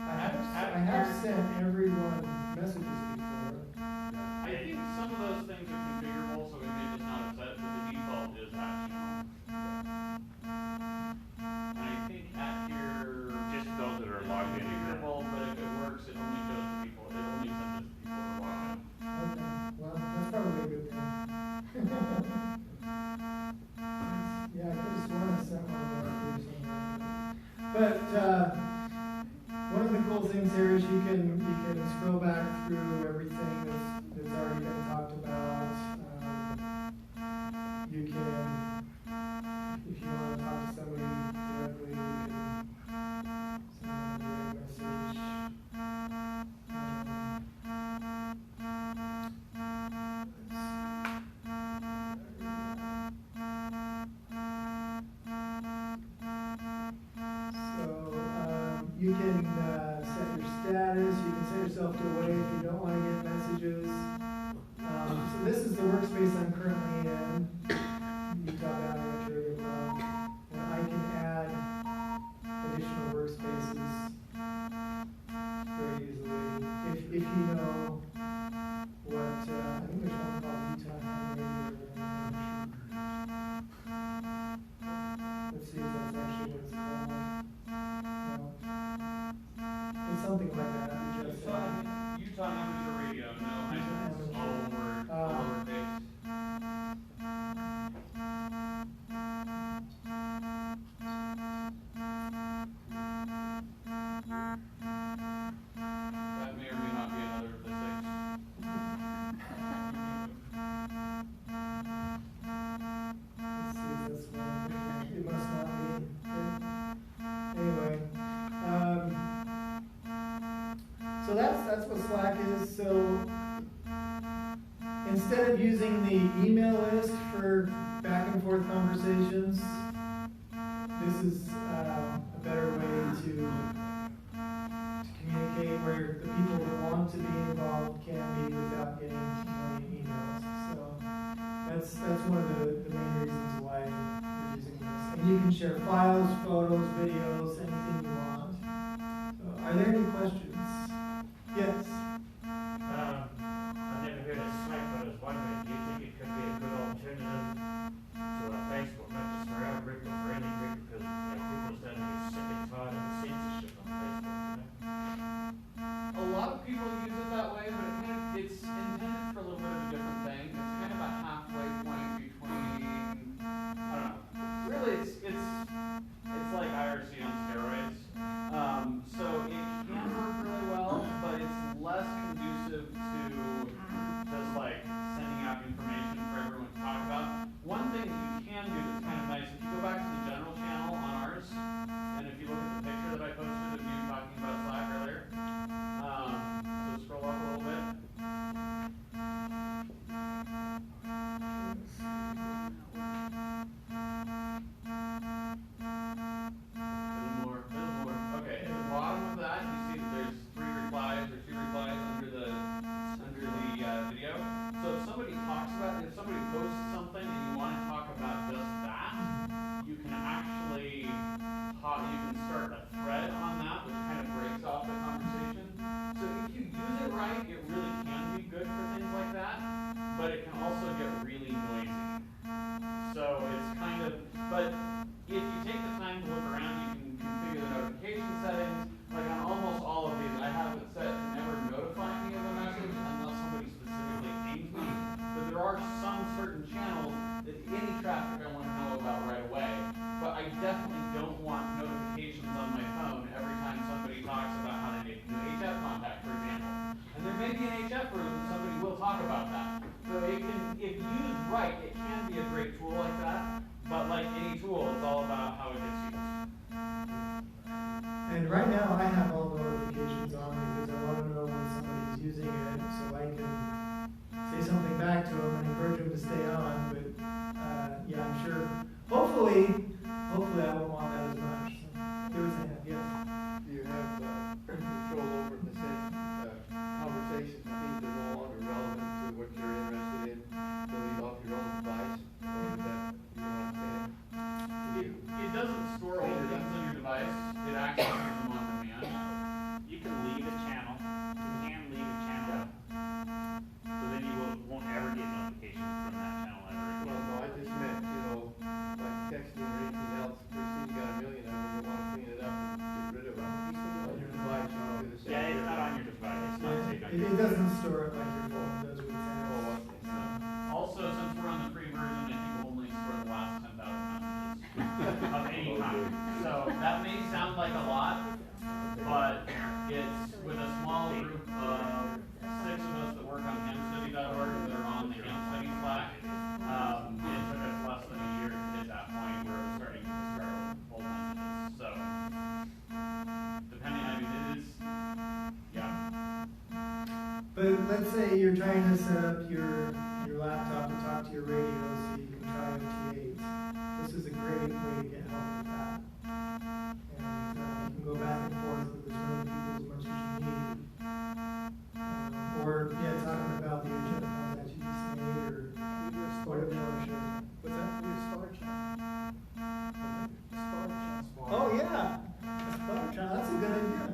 have sent everyone messages before. I think some of those things are configurable, so we may just not have set, but the default is at channel. And I think at here, just those that are logged in. configurable, but if it works, it only shows to people. It only sends it to people who are logged in. Okay, well, that's probably a good thing. Yeah, I could have sworn I sent one more or something. But one of the cool things here is you can scroll back through everything that's already been talked about. You can, if you want to talk to somebody directly, you can send them a direct message. You can set your status, you can set yourself to away if you don't want to get messages. So this is the workspace I'm currently in, Utah Valley Area Club, and I can add additional workspaces very easily. If you know what, I think there's one called Utah Valley Let's see if that's actually what it's called. It's something like that. Utah Amateur Radio, no, it's all word, all lowercase. That may or may not be another of the six. Let's see if that's one. It must not be. Anyway. So that's what Slack is. So instead of using the email list for back and forth conversations. This is a better way to communicate where the people that want to be involved can be without getting a million emails. So that's one of the main reasons why we're using this. And you can share files, photos, videos, anything you want. So, are there any questions? Yes. I've never heard of Slack, but I was wondering, do you think it could be a good alternative to Facebook, not just for our group, but for any group, because people are starting to get sick and tired of the censorship on Facebook, A lot of people use it that way, but it's intended for a little bit of a different thing. It's kind of a halfway point between, I don't know. Really, it's like IRC on steroids. So it can work really well, but it's less conducive to just like sending out information for everyone to talk about. One thing that you can do that's kind of nice, if you go back to the general channel on ours, and if you look at the picture that I posted of you talking about Slack earlier, so scroll up a little bit. A little more. Okay, at the bottom of that, you see that there's 3 replies or 2 replies under the video. So if somebody posts something and you want to talk about just that, you can actually start a thread on that, which kind of breaks off the conversation. So if you use it right, it really can be good for things like that, but it can also get really noisy. So it's kind of, but if you take the time to look around, you can configure the notification settings. Like on almost all of these, I have it set to never notify me of a message unless somebody specifically pings me. But there are some certain channels that any traffic I want to know about right away. But I definitely don't want notifications on my phone every time somebody talks about how to make a new HF contact, for example. And there may be an HF room and somebody will talk about that. So it can, if used right, it can be a great tool like that. But like any tool, it's all about how it gets used. And right now, I have all the notifications on because I want to know when somebody's using it, so I can say something back to them and encourage them to stay on. But yeah, I'm sure. Hopefully, I won't want that as much. So, there was a hand, yes. Do you have control over, in a sense, conversations, things that are no longer relevant to what you're interested in, delete off your own device, or is that, you know what I'm saying? It doesn't store all the things on your device. It actually puts them on demand. You can leave a channel. You can leave a channel. So then you won't ever get notifications from that channel ever again. Well, no, I just meant, like texting or anything else, pretty soon you got a million of them, you want to clean it up and get rid of them. On your device, you do the same. Yeah, it's not on your device. It's not saved on your It doesn't store it like your phone does with text. Also, since we're on the free version, I think we'll only store the last 10,000 messages of any kind. So that may sound like a lot, but it's with a small group of 6 of us that work on hamstudy.org that are on the hamstudy Slack. It took us less than a year to hit that point where it was starting to start full messages. So depending, it is, yeah. But let's say you're trying to set up your laptop to talk to your radio so you can try MT8. This is a great way to get help with that. And you can go back and forth with as many people as much as you need. Or, talking about the HF contacts you just made or whatever you want to share. What's that? Your Spar channel. Spar channel. Oh, yeah. Spar channel. That's a good idea.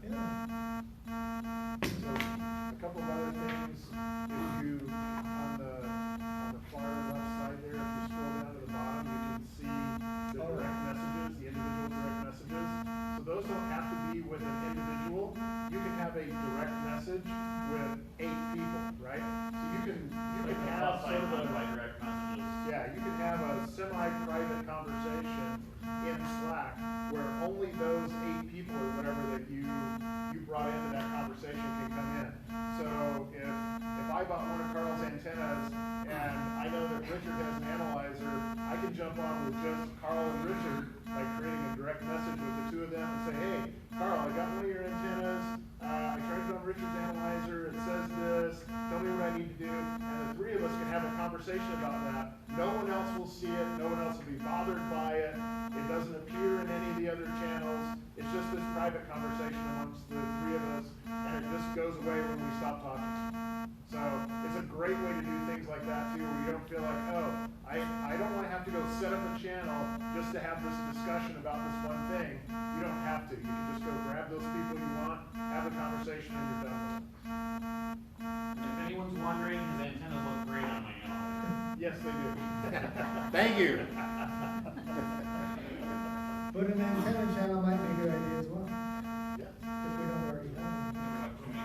Yeah. So, a couple of other things, if you, on the far left side there, if you scroll down to the bottom, you can see the direct messages, the individual direct messages. So those don't have to be with an individual. You can have a direct message with 8 people, right? So you can have sort of direct messages. Yeah, you can have a semi-private conversation in Slack where only those 8 people or whatever that you brought into that conversation can come in. So if I bought one of Carl's antennas and I know that Richard has an analyzer, I can jump on with just Carl and Richard by creating a direct message with the 2 of them and say, hey, Carl, I got one of your antennas. I tried it on Richard's analyzer. It says this. Tell me what I need to do. And the 3 of us can have a conversation conversation about that. No one else will see it, no one else will be bothered by it. It doesn't appear in any of the other channels. It's just this private conversation amongst the three of us, and it just goes away when we stop talking. So it's a great way to do things like that too, where you don't feel like, oh, I don't want to have to go set up a channel just to have this discussion about this one thing. You don't have to. You can just go grab those people you want, have the conversation, and you're done with it. And if anyone's wondering, his antennas look great on my own. Yes, they do. Thank you. But an antenna channel might be a good idea as well, Yeah. if we don't already have one.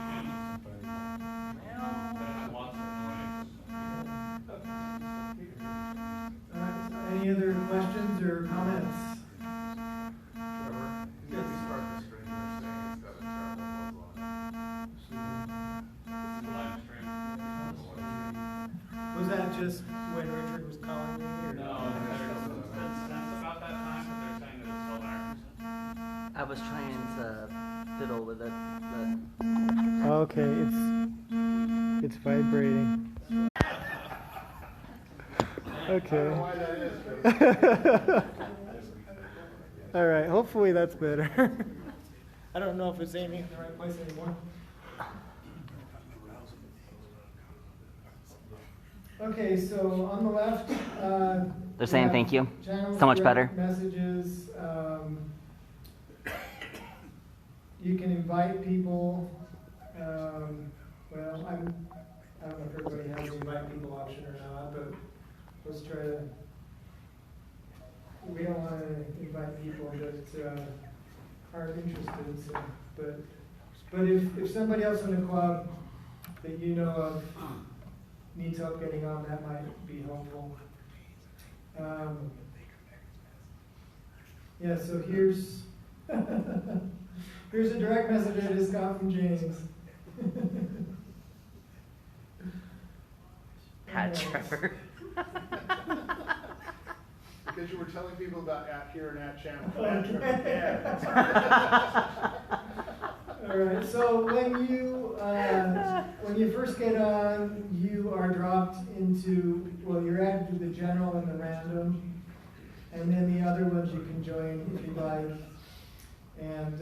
Lots of noise. All right, any other questions or comments? Trevor, Yes. you start the screen, you're saying it's got a terrible logo on it. Live stream. Was that just when Richard was calling me, or? No, it's been since about that time, but they're saying that it's still there. I was trying to fiddle with it, but Okay, it's vibrating. Okay. Why that is. All right, hopefully that's better. I don't know if it's aiming in the right place anymore. Okay, so on the left, they're we saying have thank you. channels, So much direct better. Messages. You can invite people. Well, I don't know if everybody has the invite people option or not, but let's try to. We don't want to invite people that aren't interested. So, but if somebody else in the club that you know of needs help getting on, that might be helpful. Yeah, so here's here's a direct message I just got from James. Pat Trevor. Because you were telling people about at here and at channel. All right. So when you first get on, you are dropped into, well, you're added to the general and the random, and then the other ones you can join if you like. And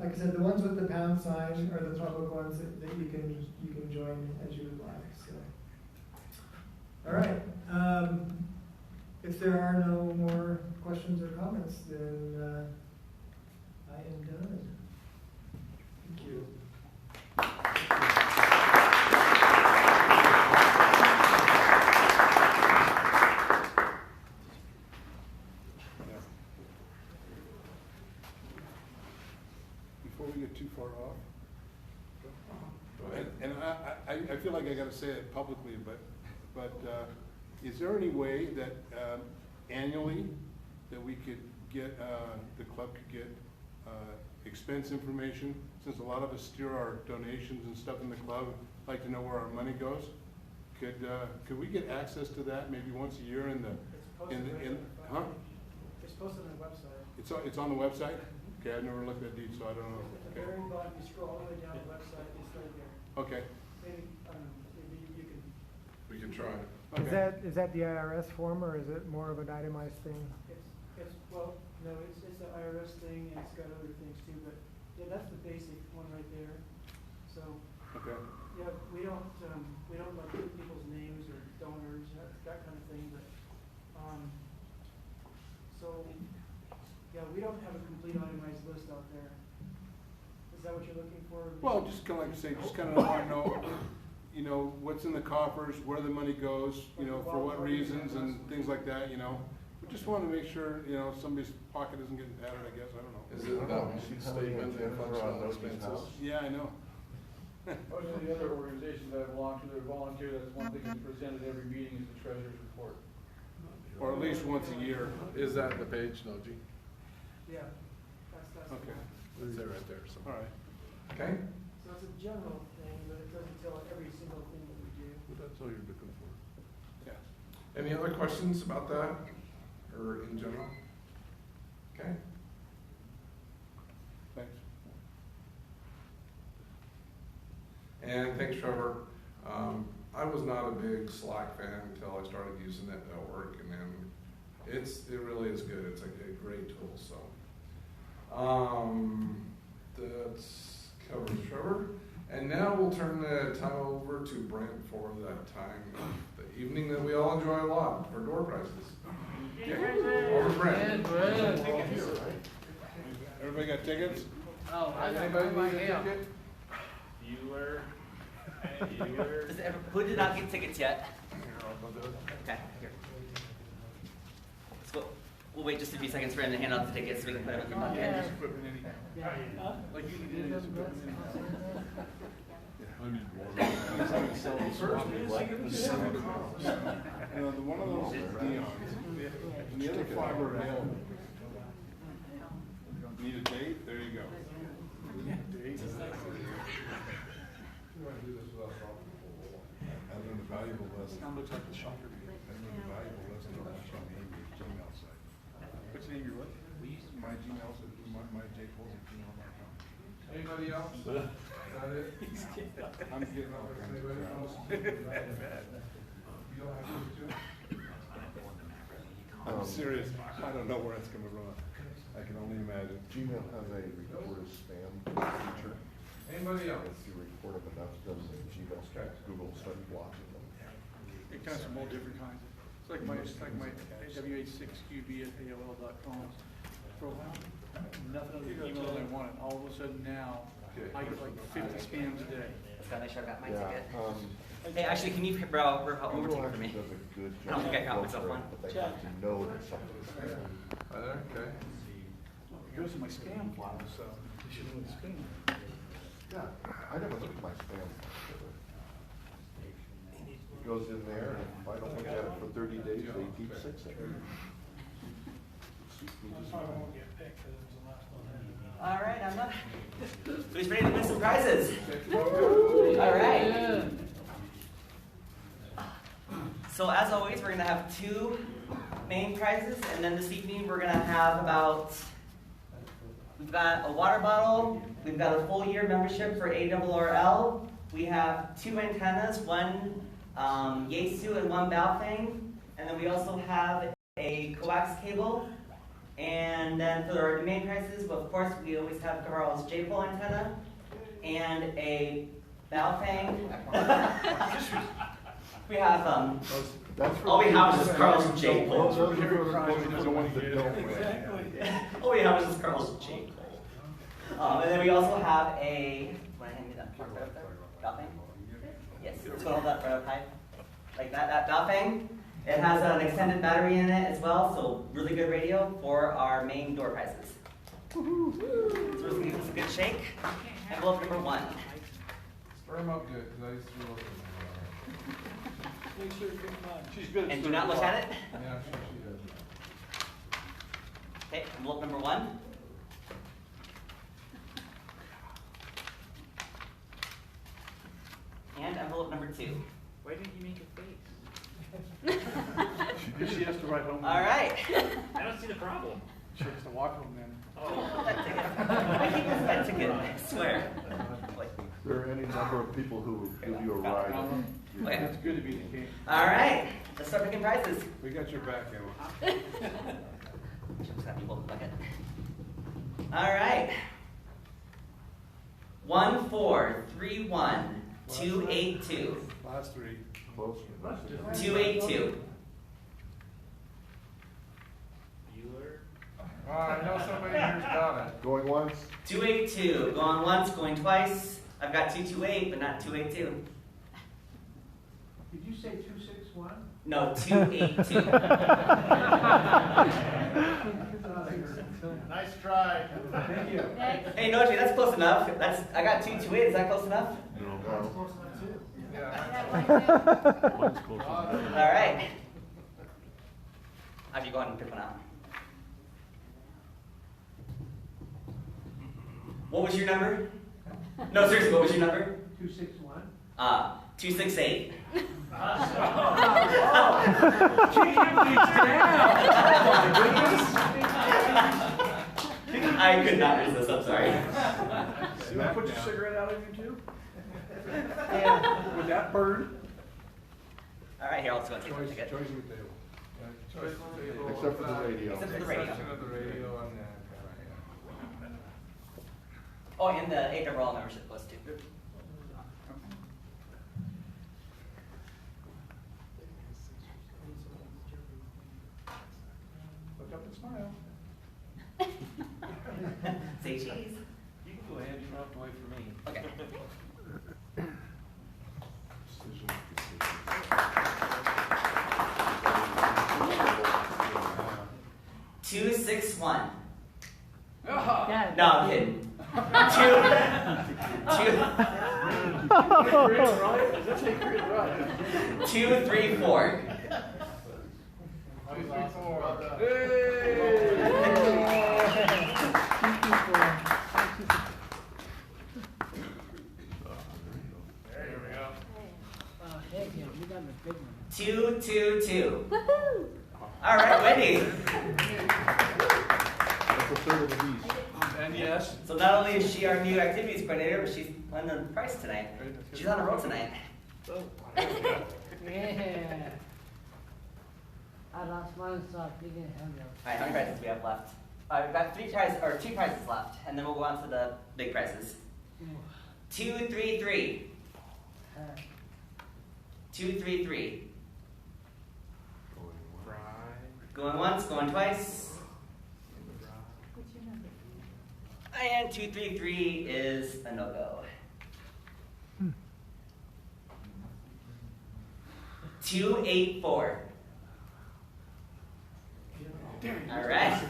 like I said, the ones with the pound sign are the public ones that you can join as you would like. So, all right. If there are no more questions or comments, then I am done. Thank you. Before we get too far off, and I feel like I gotta say it publicly, but is there any way that annually that we could get, the club could get expense information? Since a lot of us steer our donations and stuff in the club, like to know where our money goes. Could we get access to that maybe once a year in the, huh? It's posted on the website. It's on the website? Okay, I've never looked that deep, so I don't know. At the very bottom, you scroll all the way down the website, it's right there. Okay, Maybe you can. We can try. okay. Is that the IRS form, or is it more of an itemized thing? Well, no, it's the IRS thing, and it's got other things too, but yeah, that's the basic one right there. So, Okay. yeah, we don't like put people's names or donors, that kind of thing, but, so, yeah, we don't have a complete itemized list out there. Is that what you're looking for? Well, just kind of like I say, just kind of want to know, you know, what's in the coffers, where the money goes, you know, for what reasons and things like that, you know. We just want to make sure, you know, somebody's pocket isn't getting padded, I guess, I don't know. Is it balance sheet statement and functional expenses? Yeah, I know. Most of the other organizations that I belong to, they're volunteer, that's one thing that's presented every meeting is the treasurer's report. Or at least once a year. Is that the page, no, G? Yeah, that's. Okay. It's there right there, so. All right. Okay. So it's a general thing, but it doesn't tell every single thing that we do. That's all you're looking for. Yeah. Any other questions about that, or in general? Okay. Thanks. And thanks, Trevor. I was not a big Slack fan until I started using it at work, and then it really is good. It's like a great tool. So that's covers Trevor, and now we'll turn the time over to Brent for that time of the evening that we all enjoy a lot for door prizes. Over to Brent. Everybody got tickets? Oh, Anybody need a ticket? Bueller. Who did not get tickets yet? Okay, here. So we'll wait just a few seconds for him to hand out the tickets so we can put them in the bucket. Like you did this equipment one of those is Dion's, and the other 5 are available. Need a date? There you go. I learned a valuable lesson. That looks like the shocker. I learned a valuable lesson on Amy's Gmail site. What's the name of your what? My Gmail site, my jpoles@gmail.com. Anybody else? Is that it? I'm getting all kinds of Anybody else? You don't have to do it? I'm serious. I don't know where it's going to run. I can only imagine. Gmail has a report of spam feature. Anybody else? If you report them enough, doesn't Gmail start, Google starts blocking them. It comes from all different kinds. It's like my WH6QB@AOL.com profile. Nothing other than email I wanted. All of a sudden now, I get like 50 spams a day. Let's gotta make sure I got my ticket. Hey, actually, can you bro one more ticket for me? Does a good I don't think I got job myself one. but they have to know that something's spam. Okay. It goes to my spam file, so you should know it's spam. Yeah, I never look at my spam. It goes in there, and if I don't look at it for 30 days, they keep 6 of it. All right, I'm up. Who's ready to win some prizes? All right. So as always, we're going to have 2 main prizes, and then this evening we're going to have we've got a water bottle, we've got a full year membership for ARRL, we have 2 antennas, 1 Yaesu and 1 Baofeng, and then we also have a coax cable. And then for our main prizes, well, of course, we always have Carl's J-pole antenna and a Baofeng. We have all we have is just Carl's J-pole. Those are the ones that don't win. All we have is just Carl's J-pole. And then we also have a. Want to hand me that part right up there? Baofeng? Yes. Let's hold that right up high, like that Baofeng. It has an extended battery in it as well, so really good radio for our main door prizes. So we're going to give us a good shake. Envelope number 1. Stir them up good, because I used to look at She's good. And do not look at it. Yeah, I'm sure she does. Okay, envelope number 1. And envelope number 2. Why didn't you make a face? She has to write home. All right. I don't see the problem. She has to walk home then. Oh, that ticket. I keep that ticket, I swear. There are any number of people who will give you a ride. Okay. It's good to be the king. All right, let's start picking prizes. We got your back, Emma. Just have people to bucket. All right. 1431282. Last 3. Close. 282. Bueller. Oh, I know somebody here's got it. Going once? 282. Going once, going twice. I've got 228, but not 282. Did you say 261? No, 282. Nice try. Thank you. Hey, Noche, that's close enough. I got 228. Is that close enough? All right. Have you go ahead and pick one out? What was your number? No, seriously, what was your number? 261. 268. I could not resist. I'm sorry. You want to put your cigarette out of you too? Would that burn? All right, here, I'll just go and take a Choice ticket. of the table. Choice of the table. Except for the radio. Except for the radio. Exception of the radio and the Oh, and the eight overall membership list too. Look up and smile. Say cheese. You can go ahead, you don't have to wait for me. Okay. 261. Yeah. No, I'm kidding. Two, 3, 4. Two, 2, 2. All right, Wendy. That's a third of the beast. And yes. So not only is she our new activities coordinator, but she's won the prize tonight. She's on the road tonight. Yeah. I lost mine, so I'm picking it up. All right, how many prizes do we have left? We've got 2 prizes left, and then we'll go on to the big prizes. 2, 3, 3. 2, 3, 3. Going once, going twice. And 2, 3, 3 is a no-go. 2, 8, 4. All right.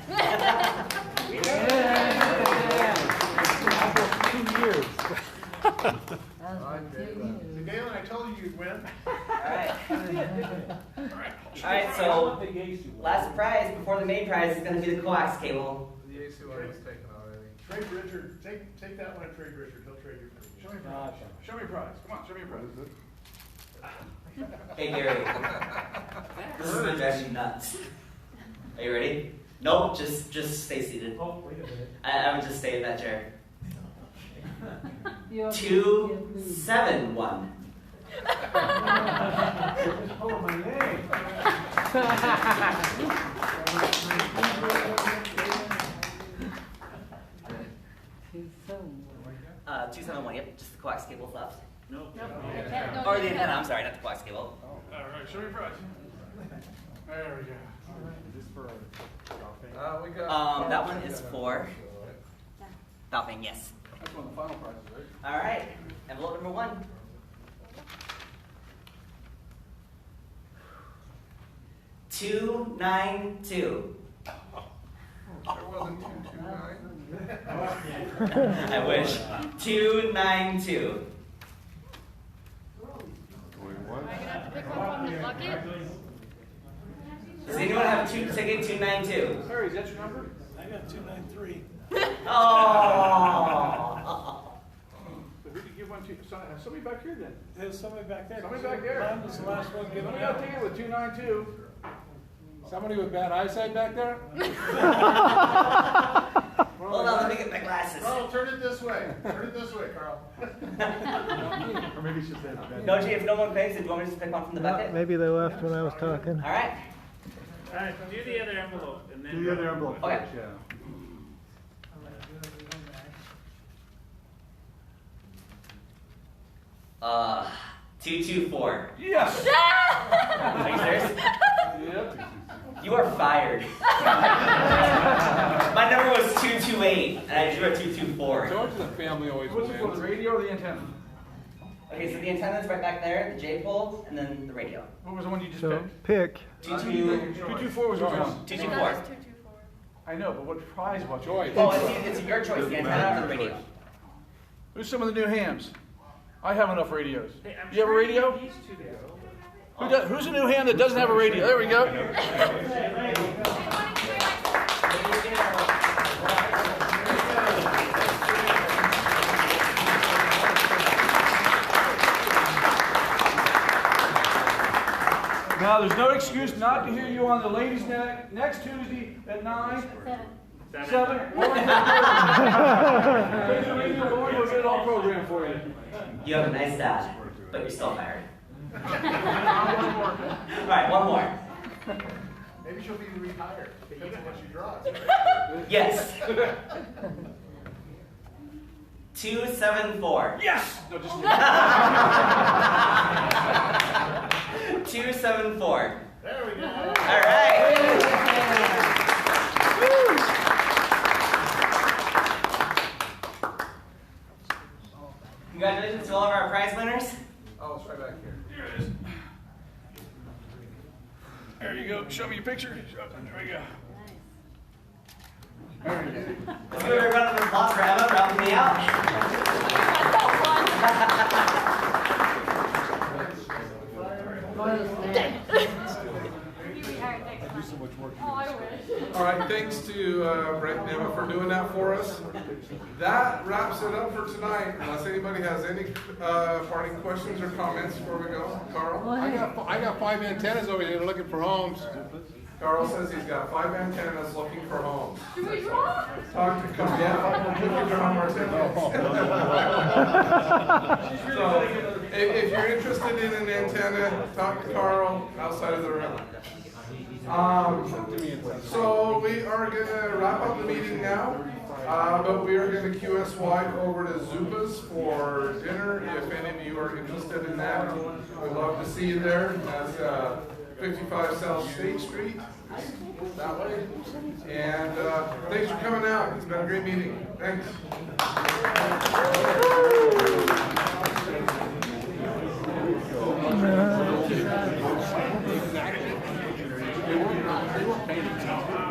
Galen, I told you you'd win. Alright. Alright, so last prize before the main prize is going to be the coax cable. The AC one was taken already. Trade Richard, take that one and trade Richard. He'll trade you. Show me prize. Show me prize. Come on, show me prize. Hey Gary, this is gonna drive you nuts. Are you ready? Nope, just stay seated. Oh, wait a minute. I would just stay in that chair. 2, 7, 1. Oh, my leg. 2, 7, 1. Yep, just the coax cables left. No. Or the antenna. I'm sorry, not the coax cable. All right, show me prize. There we go. Is this for We got. That one is for Valping, yes. That's one of the final prizes, right? All right, envelope number 1. 2, 9, 2. There wasn't 229. I wish. 2, 9, 2. Does anyone have ticket 292? Harry, is that your number? I got 293. Oh! So who did you give one to? Somebody back here then. There's somebody back there. Somebody back there. Mine was the last one given Somebody got a out. ticket with 292. Somebody with bad eyesight back there? Hold on, let me get my glasses. Carl, turn it this way. Turn it this way, Carl. Or maybe she said that. No, G, if no one pays, do you want me to just pick one from the bucket? Maybe they left when I was talking. All right. All right, do the other envelope and then. Do the other envelope Okay. first, yeah. 224. Yes! Are you serious? Yep. You are fired. My number was 228, and I drew a 224. George the family always What's it for, the wins. radio or the antenna? Okay, so the antenna's right back there, the J pole, and then the radio. What was the one you just So picked? pick. 224 was which one? 224. I know, but what prize was it? Choice. Oh, it's your choice, the antenna or the radio. Who's some of the new hams? I have enough radios. Hey, I'm You have a sure radio? these two go. Who's a new ham that doesn't have a radio? There we go. Now, there's no excuse not to hear you on the ladies' night next Tuesday at 9. 7. Take the radio, Lauren, we'll get it all programmed for you. You have a nice dad, but you're still fired. Alright, one more. Maybe she'll be rehired. Depends on what she draws. Yes. 274. Yes! No, just 274. There we go. All right. Congratulations to all of our prize winners. Oh, it's right back here. Here it is. There you go. Show me your picture. There we go. Let's give a round of applause for Emma for helping me out. All right, thanks to Brett and Emma for doing that for us. That wraps it up for tonight. Unless anybody has any parting questions or comments before we go. Carl? I got 5 antennas over here looking for homes. Carl says he's got 5 antennas looking for homes. Do we draw? Talk to Carl. Yeah, we'll give you one more ticket. So, if you're interested in an antenna, talk to Carl outside of the room. So we are going to wrap up the meeting now, but we are going to QSY over to Zupa's for dinner. If any of you are interested in that, we'd love to see you there. That's 55 South State Street, that way. And thanks for coming out. It's been a great meeting. Thanks. They weren't paying attention.